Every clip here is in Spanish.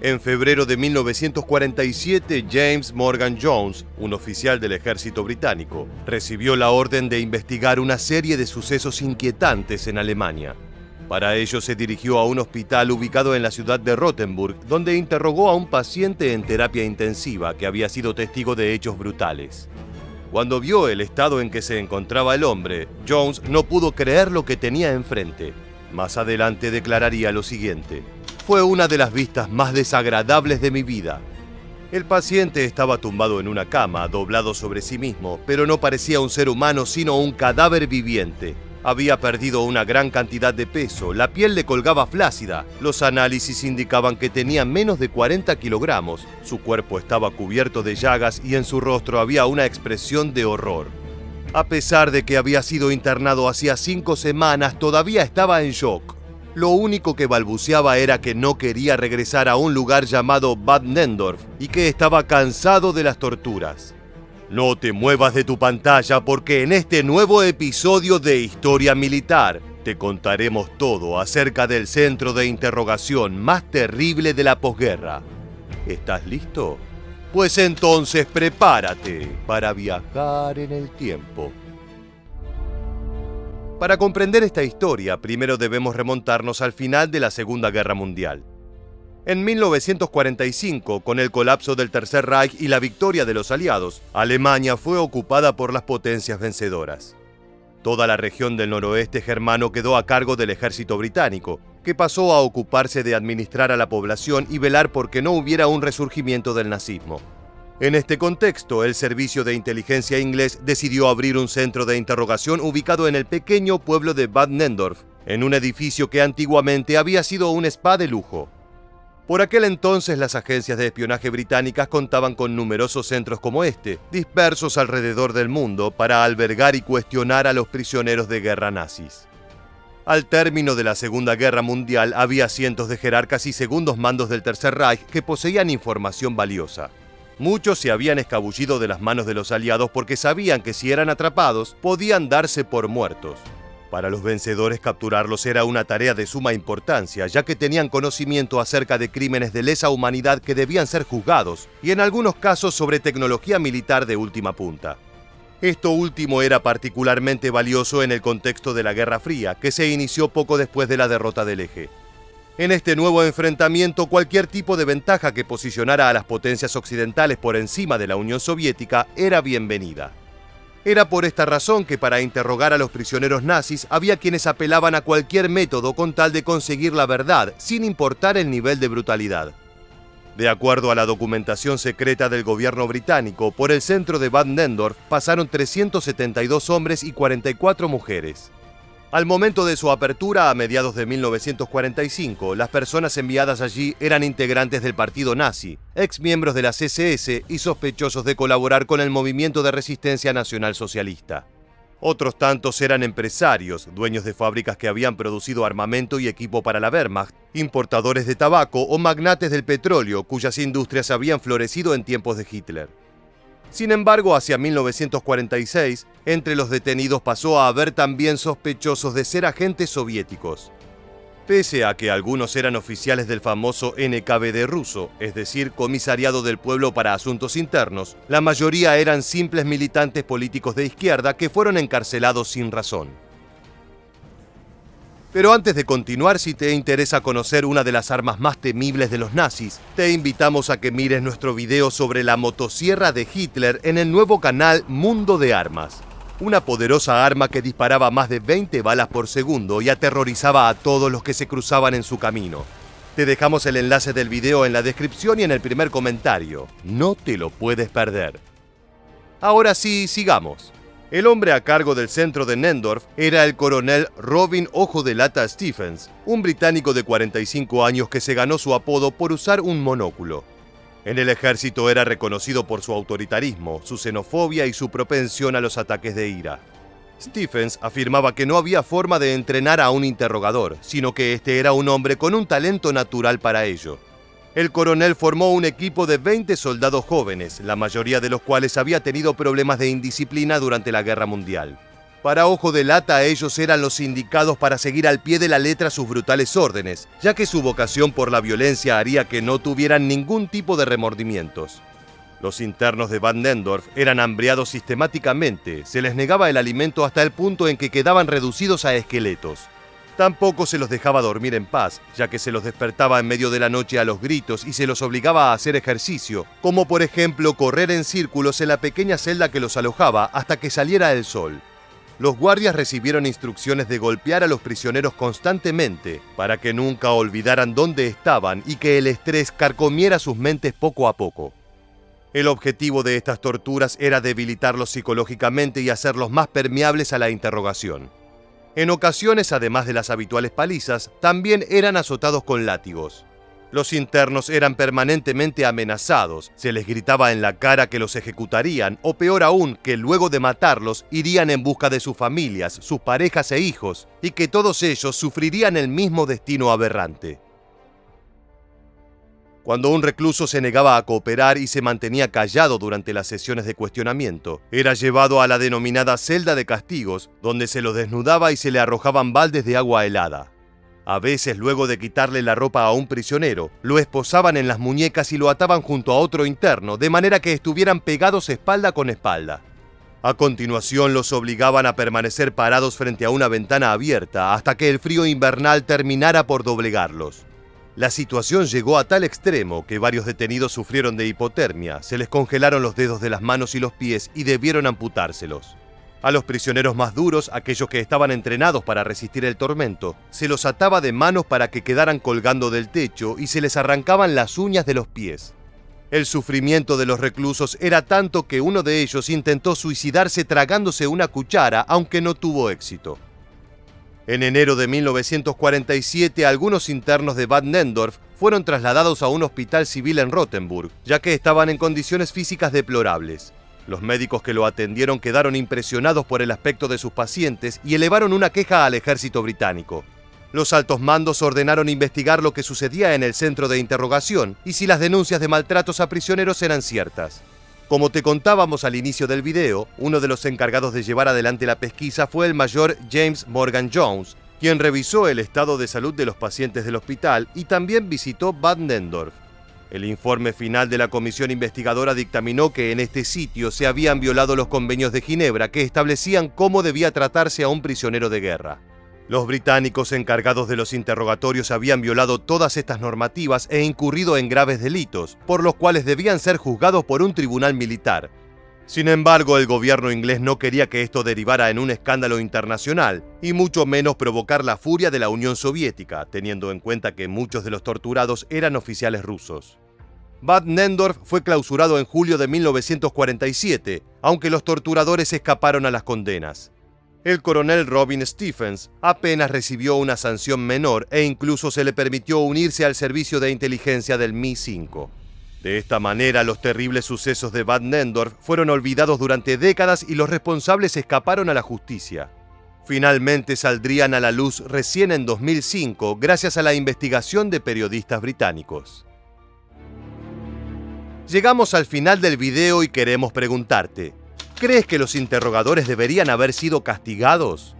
En febrero de 1947, James Morgan Jones, un oficial del ejército británico, recibió la orden de investigar una serie de sucesos inquietantes en Alemania. Para ello se dirigió a un hospital ubicado en la ciudad de Rothenburg, donde interrogó a un paciente en terapia intensiva que había sido testigo de hechos brutales. Cuando vio el estado en que se encontraba el hombre, Jones no pudo creer lo que tenía enfrente. Más adelante declararía lo siguiente: fue una de las vistas más desagradables de mi vida. El paciente estaba tumbado en una cama, doblado sobre sí mismo, pero no parecía un ser humano sino un cadáver viviente. Había perdido una gran cantidad de peso, la piel le colgaba flácida, los análisis indicaban que tenía menos de 40 kilogramos, su cuerpo estaba cubierto de llagas y en su rostro había una expresión de horror. A pesar de que había sido internado hacía 5 semanas, todavía estaba en shock. Lo único que balbuceaba era que no quería regresar a un lugar llamado Bad Nenndorf y que estaba cansado de las torturas. No te muevas de tu pantalla porque en este nuevo episodio de Historia Militar te contaremos todo acerca del centro de interrogación más terrible de la posguerra. ¿Estás listo? Pues entonces prepárate para viajar en el tiempo. Para comprender esta historia, primero debemos remontarnos al final de la Segunda Guerra Mundial. En 1945, con el colapso del Tercer Reich y la victoria de los aliados, Alemania fue ocupada por las potencias vencedoras. Toda la región del noroeste germano quedó a cargo del ejército británico, que pasó a ocuparse de administrar a la población y velar por que no hubiera un resurgimiento del nazismo. En este contexto, el servicio de inteligencia inglés decidió abrir un centro de interrogación ubicado en el pequeño pueblo de Bad Nenndorf, en un edificio que antiguamente había sido un spa de lujo. Por aquel entonces, las agencias de espionaje británicas contaban con numerosos centros como este, dispersos alrededor del mundo, para albergar y cuestionar a los prisioneros de guerra nazis. Al término de la Segunda Guerra Mundial, había cientos de jerarcas y segundos mandos del Tercer Reich que poseían información valiosa. Muchos se habían escabullido de las manos de los aliados porque sabían que si eran atrapados, podían darse por muertos. Para los vencedores, capturarlos era una tarea de suma importancia, ya que tenían conocimiento acerca de crímenes de lesa humanidad que debían ser juzgados, y en algunos casos sobre tecnología militar de última punta. Esto último era particularmente valioso en el contexto de la Guerra Fría, que se inició poco después de la derrota del Eje. En este nuevo enfrentamiento, cualquier tipo de ventaja que posicionara a las potencias occidentales por encima de la Unión Soviética era bienvenida. Era por esta razón que para interrogar a los prisioneros nazis había quienes apelaban a cualquier método con tal de conseguir la verdad, sin importar el nivel de brutalidad. De acuerdo a la documentación secreta del gobierno británico, por el centro de Bad Nenndorf pasaron 372 hombres y 44 mujeres. Al momento de su apertura, a mediados de 1945, las personas enviadas allí eran integrantes del partido nazi, exmiembros de la SS y sospechosos de colaborar con el movimiento de resistencia nacional socialista. Otros tantos eran empresarios, dueños de fábricas que habían producido armamento y equipo para la Wehrmacht, importadores de tabaco o magnates del petróleo, cuyas industrias habían florecido en tiempos de Hitler. Sin embargo, hacia 1946, entre los detenidos pasó a haber también sospechosos de ser agentes soviéticos. Pese a que algunos eran oficiales del famoso NKVD ruso, es decir, Comisariado del Pueblo para Asuntos Internos, la mayoría eran simples militantes políticos de izquierda que fueron encarcelados sin razón. Pero antes de continuar, si te interesa conocer una de las armas más temibles de los nazis, te invitamos a que mires nuestro video sobre la motosierra de Hitler en el nuevo canal Mundo de Armas. Una poderosa arma que disparaba más de 20 balas por segundo y aterrorizaba a todos los que se cruzaban en su camino. Te dejamos el enlace del video en la descripción y en el primer comentario. No te lo puedes perder. Ahora sí, sigamos. El hombre a cargo del centro de Nenndorf era el coronel Robin Ojo de Lata Stephens, un británico de 45 años que se ganó su apodo por usar un monóculo. En el ejército era reconocido por su autoritarismo, su xenofobia y su propensión a los ataques de ira. Stephens afirmaba que no había forma de entrenar a un interrogador, sino que este era un hombre con un talento natural para ello. El coronel formó un equipo de 20 soldados jóvenes, la mayoría de los cuales había tenido problemas de indisciplina durante la Guerra Mundial. Para ojo de lata, ellos eran los indicados para seguir al pie de la letra sus brutales órdenes, ya que su vocación por la violencia haría que no tuvieran ningún tipo de remordimientos. Los internos de Bad Nenndorf eran hambriados sistemáticamente, se les negaba el alimento hasta el punto en que quedaban reducidos a esqueletos. Tampoco se los dejaba dormir en paz, ya que se los despertaba en medio de la noche a los gritos y se los obligaba a hacer ejercicio, como por ejemplo correr en círculos en la pequeña celda que los alojaba hasta que saliera el sol. Los guardias recibieron instrucciones de golpear a los prisioneros constantemente para que nunca olvidaran dónde estaban y que el estrés carcomiera sus mentes poco a poco. El objetivo de estas torturas era debilitarlos psicológicamente y hacerlos más permeables a la interrogación. En ocasiones, además de las habituales palizas, también eran azotados con látigos. Los internos eran permanentemente amenazados, se les gritaba en la cara que los ejecutarían, o peor aún, que luego de matarlos irían en busca de sus familias, sus parejas e hijos, y que todos ellos sufrirían el mismo destino aberrante. Cuando un recluso se negaba a cooperar y se mantenía callado durante las sesiones de cuestionamiento, era llevado a la denominada celda de castigos, donde se lo desnudaba y se le arrojaban baldes de agua helada. A veces, luego de quitarle la ropa a un prisionero, lo esposaban en las muñecas y lo ataban junto a otro interno, de manera que estuvieran pegados espalda con espalda. A continuación, los obligaban a permanecer parados frente a una ventana abierta hasta que el frío invernal terminara por doblegarlos. La situación llegó a tal extremo que varios detenidos sufrieron de hipotermia, se les congelaron los dedos de las manos y los pies y debieron amputárselos. A los prisioneros más duros, aquellos que estaban entrenados para resistir el tormento, se los ataba de manos para que quedaran colgando del techo y se les arrancaban las uñas de los pies. El sufrimiento de los reclusos era tanto que uno de ellos intentó suicidarse tragándose una cuchara, aunque no tuvo éxito. En enero de 1947, algunos internos de Bad Nenndorf fueron trasladados a un hospital civil en Rothenburg, ya que estaban en condiciones físicas deplorables. Los médicos que lo atendieron quedaron impresionados por el aspecto de sus pacientes y elevaron una queja al ejército británico. Los altos mandos ordenaron investigar lo que sucedía en el centro de interrogación y si las denuncias de maltratos a prisioneros eran ciertas. Como te contábamos al inicio del video, uno de los encargados de llevar adelante la pesquisa fue el mayor James Morgan Jones, quien revisó el estado de salud de los pacientes del hospital y también visitó Bad Nenndorf. El informe final de la comisión investigadora dictaminó que en este sitio se habían violado los convenios de Ginebra que establecían cómo debía tratarse a un prisionero de guerra. Los británicos encargados de los interrogatorios habían violado todas estas normativas e incurrido en graves delitos, por los cuales debían ser juzgados por un tribunal militar. Sin embargo, el gobierno inglés no quería que esto derivara en un escándalo internacional, y mucho menos provocar la furia de la Unión Soviética, teniendo en cuenta que muchos de los torturados eran oficiales rusos. Bad Nenndorf fue clausurado en julio de 1947, aunque los torturadores escaparon a las condenas. El coronel Robin Stephens apenas recibió una sanción menor e incluso se le permitió unirse al servicio de inteligencia del Mi-5. De esta manera, los terribles sucesos de Bad Nenndorf fueron olvidados durante décadas y los responsables escaparon a la justicia. Finalmente saldrían a la luz recién en 2005 gracias a la investigación de periodistas británicos. Llegamos al final del video y queremos preguntarte: ¿crees que los interrogadores deberían haber sido castigados?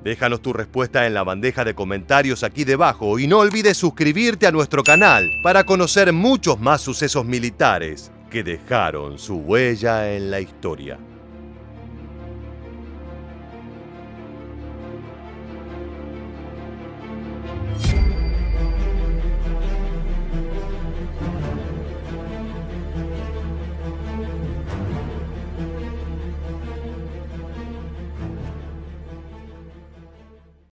Déjanos tu respuesta en la bandeja de comentarios aquí debajo y no olvides suscribirte a nuestro canal para conocer muchos más sucesos militares que dejaron su huella en la historia.